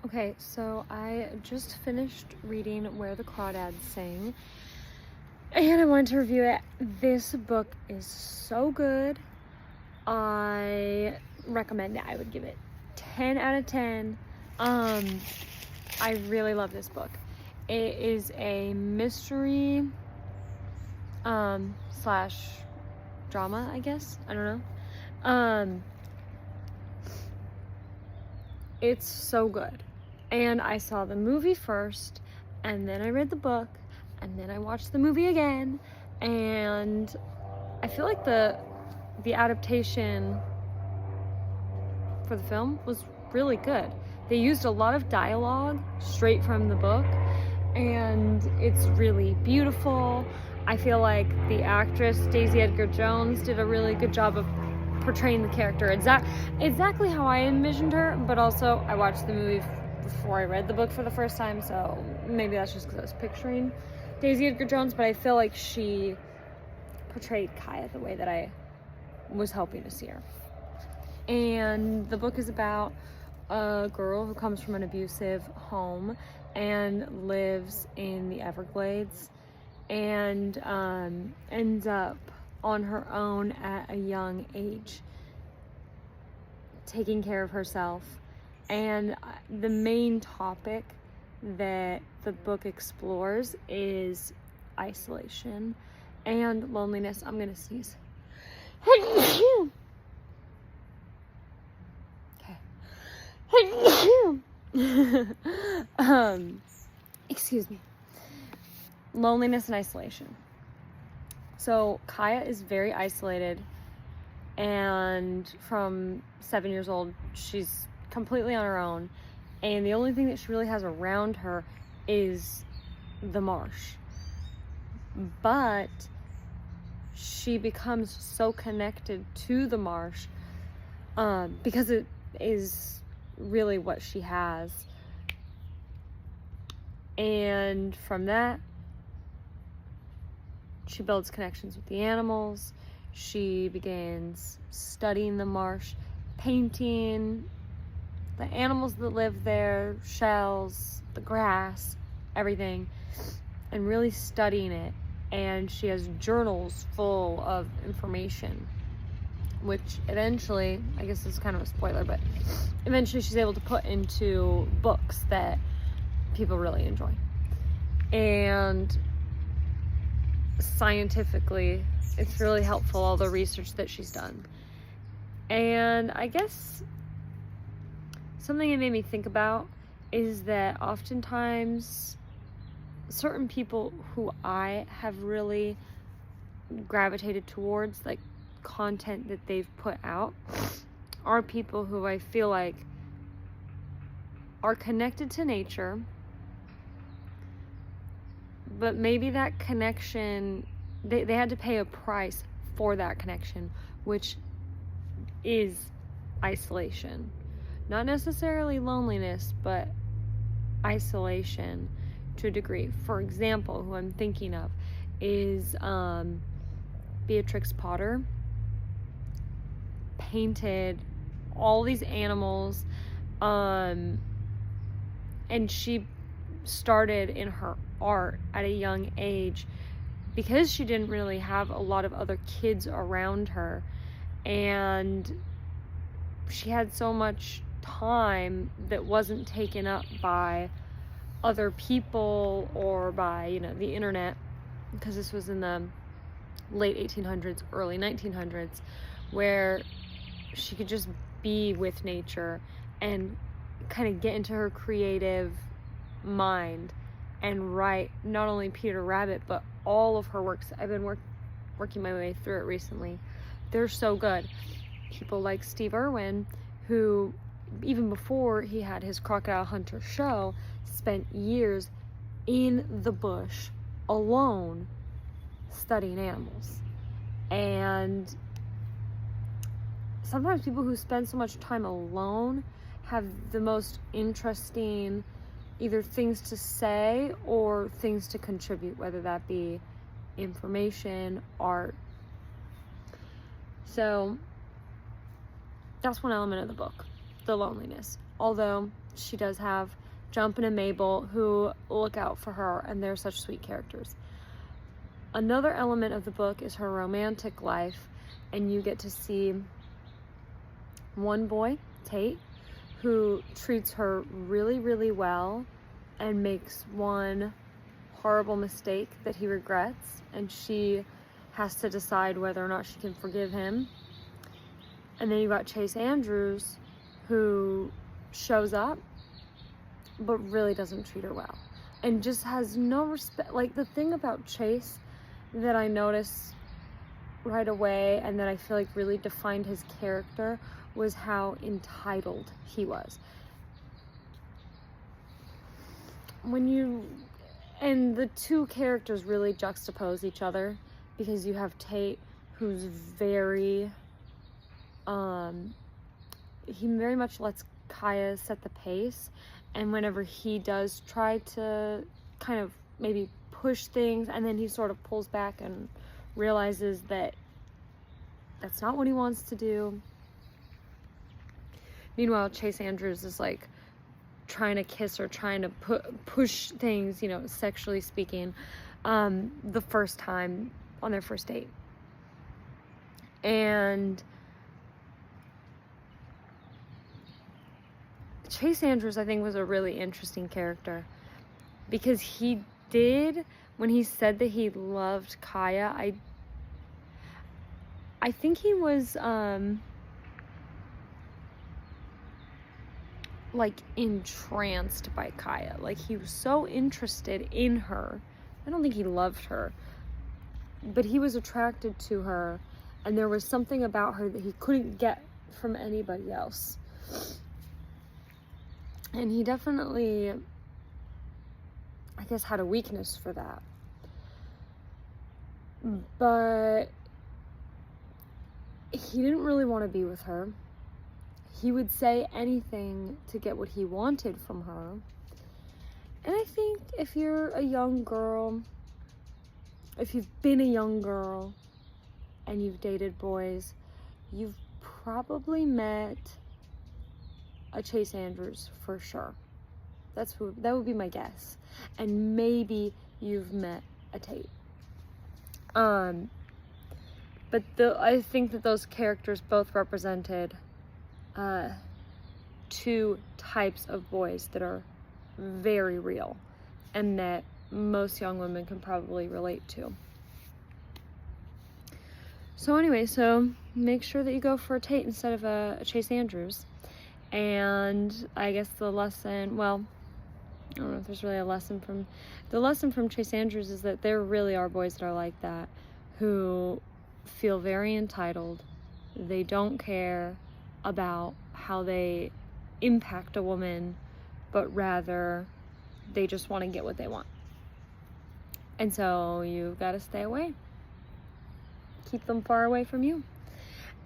Okay, so I just finished reading Where the Crawdads Sing, and I wanted to review it. This book is so good. I recommend it. I would give it 10 out of 10. I really love this book. It is a mystery slash drama, I guess. I don't know. It's so good. And I saw the movie first, and then I read the book, and then I watched the movie again, and I feel like the adaptation for the film was really good. They used a lot of dialogue straight from the book, and it's really beautiful. I feel like the actress Daisy Edgar Jones did a really good job of portraying the character exactly how I envisioned her, but also I watched the movie before I read the book for the first time, so maybe that's just because I was picturing Daisy Edgar Jones, but I feel like she portrayed Kaya the way that I was hoping to see her. And the book is about a girl who comes from an abusive home and lives in the Everglades and ends up on her own at a young age, taking care of herself. And the main topic that the book explores is isolation and loneliness. I'm gonna sneeze. Excuse me. Loneliness and isolation. So Kaya is very isolated, and from 7 years old, she's completely on her own, and the only thing that she really has around her is the marsh. But she becomes so connected to the marsh because it is really what she has. And from that, she builds connections with the animals. She begins studying the marsh, painting the animals that live there, shells, the grass, everything, and really studying it. And she has journals full of information, which eventually, I guess this is kind of a spoiler, but eventually she's able to put into books that people really enjoy. And scientifically, it's really helpful, all the research that she's done. And I guess something it made me think about is that oftentimes certain people who I have really gravitated towards, like content that they've put out, are people who I feel like are connected to nature, but maybe that connection, they had to pay a price for that connection, which is isolation. Not necessarily loneliness, but isolation to a degree. For example, who I'm thinking of is Beatrix Potter. Painted all these animals, and she started in her art at a young age because she didn't really have a lot of other kids around her, and she had so much time that wasn't taken up by other people or by, the internet, because this was in the late 1800s, early 1900s, where she could just be with nature and kind of get into her creative mind and write not only Peter Rabbit, but all of her works. I've been working my way through it recently. They're so good. People like Steve Irwin, who even before he had his Crocodile Hunter show, spent years in the bush alone studying animals. And sometimes people who spend so much time alone have the most interesting either things to say or things to contribute, whether that be information, art. So that's one element of the book, the loneliness. although she does have Jump and Mabel who look out for her, and they're such sweet characters. Another element of the book is her romantic life, and you get to see one boy, Tate, who treats her really, really well and makes one horrible mistake that he regrets, and she has to decide whether or not she can forgive him. And then you got Chase Andrews, who shows up but really doesn't treat her well and just has no respect. Like, the thing about Chase that I noticed right away and that I feel like really defined his character was how entitled he was. And the two characters really juxtapose each other, because you have Tate, who's very, he very much lets Kaya set the pace, and whenever he does try to kind of maybe push things, and then he sort of pulls back and realizes that that's not what he wants to do. Meanwhile, Chase Andrews is like trying to kiss her, trying to push things, you know, sexually speaking, the first time on their first date. And Chase Andrews, I think, was a really interesting character, because he did, when he said that he loved Kaya, I think he was like entranced by Kaya. Like, he was so interested in her. I don't think he loved her, but he was attracted to her, and there was something about her that he couldn't get from anybody else. And he definitely, I guess, had a weakness for that. But he didn't really want to be with her. He would say anything to get what he wanted from her. And I think if you're a young girl, if you've been a young girl and you've dated boys, you've probably met a Chase Andrews for sure. That would be my guess. And maybe you've met a Tate. But I think that those characters both represented two types of boys that are very real and that most young women can probably relate to. So anyway, so make sure that you go for a Tate instead of a Chase Andrews. And I guess the lesson, well, I don't know if there's really a lesson from, the lesson from Chase Andrews is that there really are boys that are like that, who feel very entitled. They don't care about how they impact a woman, but rather they just want to get what they want. And so you've got to stay away. Keep them far away from you.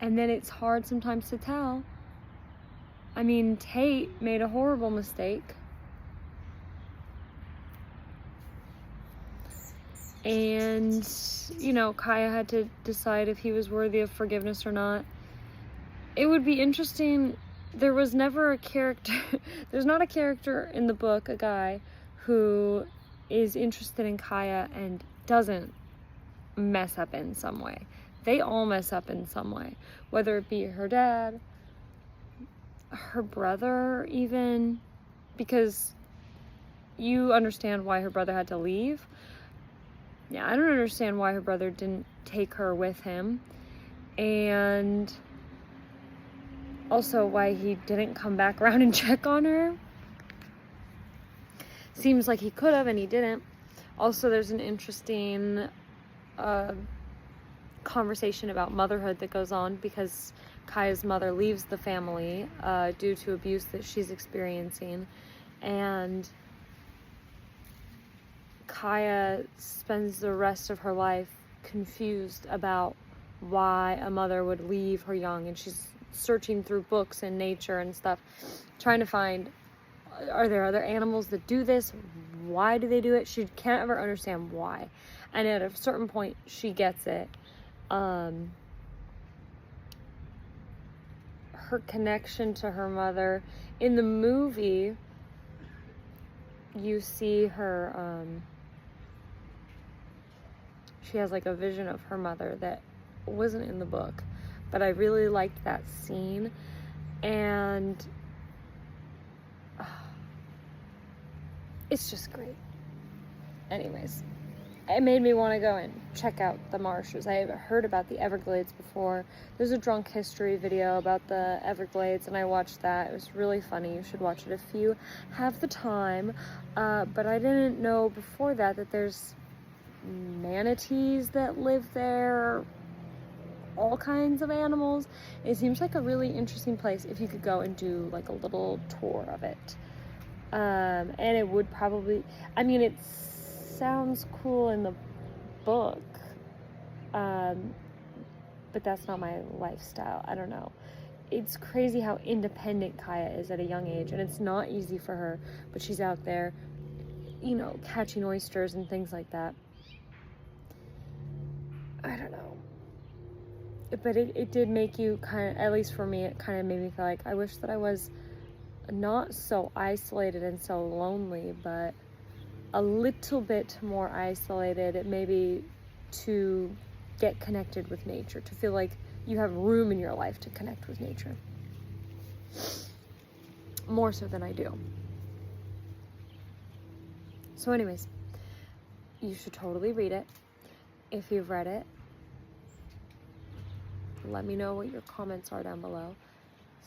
And then it's hard sometimes to tell. I mean, Tate made a horrible mistake. And, you know, Kaya had to decide if he was worthy of forgiveness or not. It would be interesting. There was never a character, there's not a character in the book, a guy, who is interested in Kaya and doesn't mess up in some way. They all mess up in some way, whether it be her dad, her brother even, because you understand why her brother had to leave. Yeah, I don't understand why her brother didn't take her with him, and also why he didn't come back around and check on her. Seems like he could have and he didn't. Also, there's an interesting conversation about motherhood that goes on, because Kaya's mother leaves the family due to abuse that she's experiencing, and Kaya spends the rest of her life confused about why a mother would leave her young, and she's searching through books and nature and stuff, trying to find, are there other animals that do this? Why do they do it? She can't ever understand why. And at a certain point, she gets it. Her connection to her mother in the movie, you see her, she has like a vision of her mother that wasn't in the book, but I really liked that scene, and it's just great. Anyways, it made me want to go and check out the marshes. I heard about the Everglades before. There's a drunk history video about the Everglades, and I watched that. It was really funny. You should watch it if you have the time. But I didn't know before that there's manatees that live there, all kinds of animals. It seems like a really interesting place if you could go and do like a little tour of it. And it would probably, I mean, it sounds cool in the book, but that's not my lifestyle. I don't know. It's crazy how independent Kaya is at a young age, and it's not easy for her, but she's out there, you know, catching oysters and things like that. I don't know. But it did make you kind of, at least for me, it kind of made me feel like I wish that I was not so isolated and so lonely, but a little bit more isolated, maybe to get connected with nature, to feel like you have room in your life to connect with nature. More so than I do. So anyways, you should totally read it. If you've read it, let me know what your comments are down below.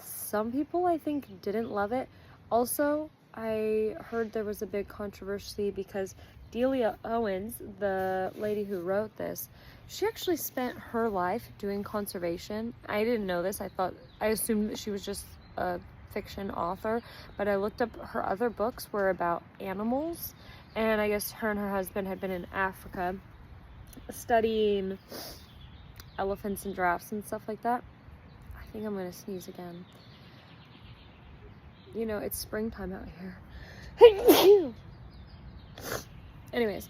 Some people, I think, didn't love it. Also, I heard there was a big controversy because Delia Owens, the lady who wrote this, she actually spent her life doing conservation. I didn't know this. I assumed that she was just a fiction author, but I looked up her other books were about animals, and I guess her and her husband had been in Africa studying elephants and giraffes and stuff like that. I think I'm gonna sneeze again. You know, it's springtime out here. Anyways,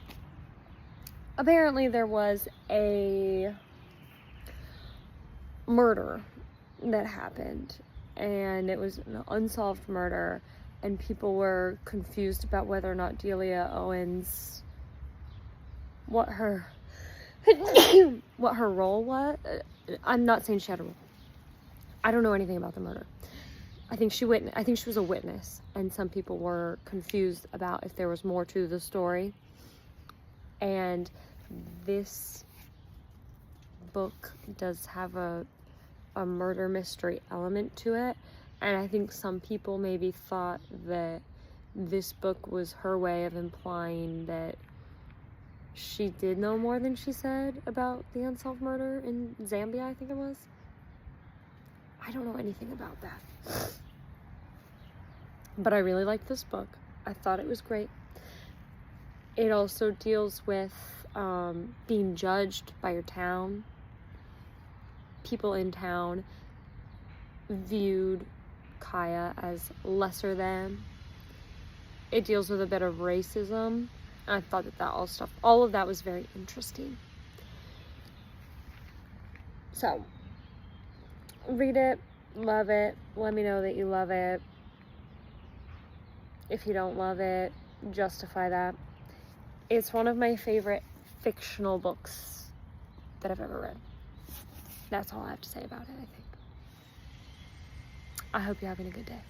apparently there was a murder that happened, and it was an unsolved murder, and people were confused about whether or not Delia Owens, what her role was. I'm not saying she had a role. I don't know anything about the murder. I think she was a witness, and some people were confused about if there was more to the story. And this book does have a murder mystery element to it, and I think some people maybe thought that this book was her way of implying that she did know more than she said about the unsolved murder in Zambia, I think it was. I don't know anything about that. But I really liked this book. I thought it was great. It also deals with being judged by your town. People in town viewed Kaya as lesser than. It deals with a bit of racism. I thought that all of that was very interesting. So, read it, love it, let me know that you love it. If you don't love it, justify that. It's one of my favorite fictional books that I've ever read. That's all I have to say about it, I think. I hope you're having a good day.